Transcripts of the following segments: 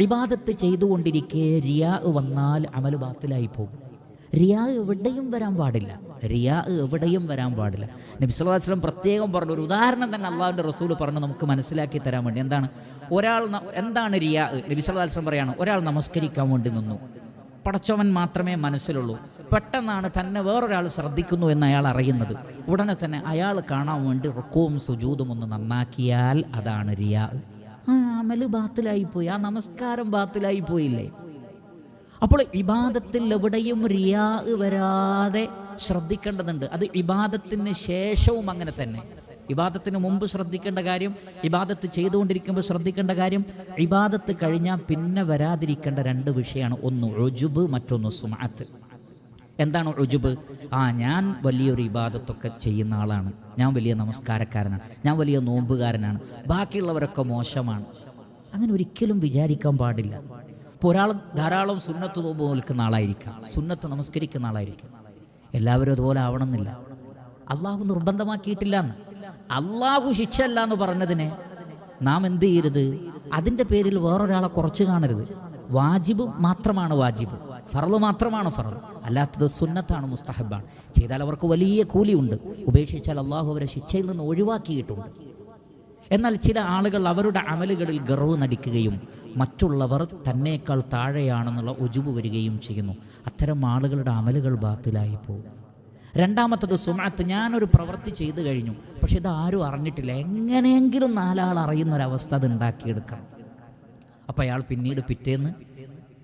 ഇബാദത്ത് ചെയ്തുകൊണ്ടിരിക്കെ റിയാ വന്നാൽ അമൽ ബാത്തിലായി പോകും. റിയാ എവിടെയും വരാൻ പാടില്ല. റിയാ എവിടെയും വരാൻ പാടില്ല. നബി സല്ലല്ലാഹു അലൈഹി വസല്ലം പ്രത്യേകം പറഞ്ഞു, ഒരു ഉദാഹരണം തന്നെ അള്ളാഹുവിൻ്റെ റസൂൽ പറഞ്ഞു നമുക്ക് മനസ്സിലാക്കി തരാൻ വേണ്ടി. എന്താണ് റിയാ? നബി സല്ലല്ലാഹു അലൈഹി വസല്ലം പറയാണ്, ഒരാൾ നമസ്കരിക്കാൻ വേണ്ടി നിന്നു, പടച്ചവൻ മാത്രമേ മനസ്സിലുള്ളൂ. പെട്ടെന്നാണ് തന്നെ വേറൊരാൾ ശ്രദ്ധിക്കുന്നു എന്ന് അയാൾ അറിയുന്നത്. ഉടനെ തന്നെ അയാൾ കാണാൻ വേണ്ടി റുക്കൂവും സുജൂദും ഒന്ന് നന്നാക്കിയാൽ അതാണ് റിയാ. ആ അമല് ബാത്തിലായിപ്പോയി, ആ നമസ്കാരം ബാത്തിലായി പോയില്ലേ? അപ്പോൾ ഇബാദത്തിൽ എവിടെയും റിയാ വരാതെ ശ്രദ്ധിക്കേണ്ടതുണ്ട്. അത് ഇബാദത്തിന് ശേഷവും അങ്ങനെ തന്നെ. ഇബാദത്തിന് മുമ്പ് ശ്രദ്ധിക്കേണ്ട കാര്യം, ഇബാദത്ത് ചെയ്തുകൊണ്ടിരിക്കുമ്പോൾ ശ്രദ്ധിക്കേണ്ട കാര്യം, ഇബാദത്ത് കഴിഞ്ഞാൽ പിന്നെ വരാതിരിക്കേണ്ട രണ്ട് വിഷയമാണ്. ഒന്ന് ഉജുബ്, മറ്റൊന്ന് സുമഅത്ത്. എന്താണ് ഉജുബ്? ഞാൻ വലിയൊരു ഇബാദത്തൊക്കെ ചെയ്യുന്ന ആളാണ്, ഞാൻ വലിയ നമസ്കാരക്കാരനാണ്, ഞാൻ വലിയ നോമ്പുകാരനാണ്, ബാക്കിയുള്ളവരൊക്കെ മോശമാണ്. അങ്ങനെ ഒരിക്കലും വിചാരിക്കാൻ പാടില്ല. ഇപ്പോൾ ഒരാൾ ധാരാളം സുന്നത്ത് നോമ്പ് നിൽക്കുന്ന ആളായിരിക്കാം, സുന്നത്ത് നമസ്കരിക്കുന്ന ആളായിരിക്കും. എല്ലാവരും അതുപോലെ ആവണമെന്നില്ല. അള്ളാഹു നിർബന്ധമാക്കിയിട്ടില്ല എന്ന്. അള്ളാഹു ശിക്ഷ അല്ല എന്ന് പറഞ്ഞതിനെ നാം എന്ത് ചെയ്യരുത്? അതിൻ്റെ പേരിൽ വേറൊരാളെ കുറച്ച് കാണരുത്. വാജിബ് മാത്രമാണ് വാജിബ്, ഫർള് മാത്രമാണ് ഫർള്, അല്ലാത്തത് സുന്നത്താണ്, മുസ്തഹബാണ്. ചെയ്താൽ അവർക്ക് വലിയ കൂലിയുണ്ട്, ഉപേക്ഷിച്ചാൽ അള്ളാഹു അവരെ ശിക്ഷയിൽ നിന്ന് ഒഴിവാക്കിയിട്ടുണ്ട്. എന്നാൽ ചില ആളുകൾ അവരുടെ അമലുകളിൽ ഗർവ് നടിക്കുകയും മറ്റുള്ളവർ തന്നേക്കാൾ താഴെയാണെന്നുള്ള ഉജുബ് വരികയും ചെയ്യുന്നു. അത്തരം ആളുകളുടെ അമലുകൾ ബാത്തിലായി പോകും. രണ്ടാമത്തത് സുമഅത്ത്. ഞാനൊരു പ്രവൃത്തി ചെയ്തു കഴിഞ്ഞു, പക്ഷെ ഇത് ആരും അറിഞ്ഞിട്ടില്ല. എങ്ങനെയെങ്കിലും നാലാൾ അറിയുന്നൊരവസ്ഥ അത് ഉണ്ടാക്കിയെടുക്കണം. അപ്പോൾ അയാൾ പിന്നീട് പിറ്റേന്ന്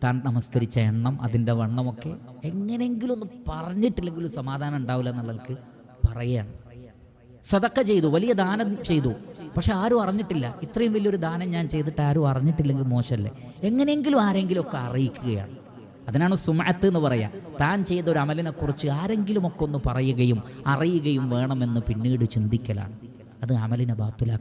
താൻ നമസ്കരിച്ച എണ്ണം, അതിൻ്റെ വണ്ണമൊക്കെ എങ്ങനെയെങ്കിലും ഒന്ന് പറഞ്ഞിട്ടില്ലെങ്കിലും സമാധാനം ഉണ്ടാവില്ല എന്നുള്ളവർക്ക് പറയുകയാണ്. സദക്ക ചെയ്തു, വലിയ ദാനം ചെയ്തു, പക്ഷെ ആരും അറിഞ്ഞിട്ടില്ല. ഇത്രയും വലിയൊരു ദാനം ഞാൻ ചെയ്തിട്ട് ആരും അറിഞ്ഞിട്ടില്ലെങ്കിൽ മോശമല്ലേ? എങ്ങനെയെങ്കിലും ആരെങ്കിലും ഒക്കെ അറിയിക്കുകയാണ്. അതിനാണ് സുമഅത്ത് എന്ന് പറയുക. താൻ ചെയ്ത ഒരു അമലിനെക്കുറിച്ച് ആരെങ്കിലുമൊക്കെ ഒന്ന് പറയുകയും അറിയുകയും വേണമെന്ന് പിന്നീട് ചിന്തിക്കലാണ്. അത് അമലിനെ ബാത്തുലാക്കും.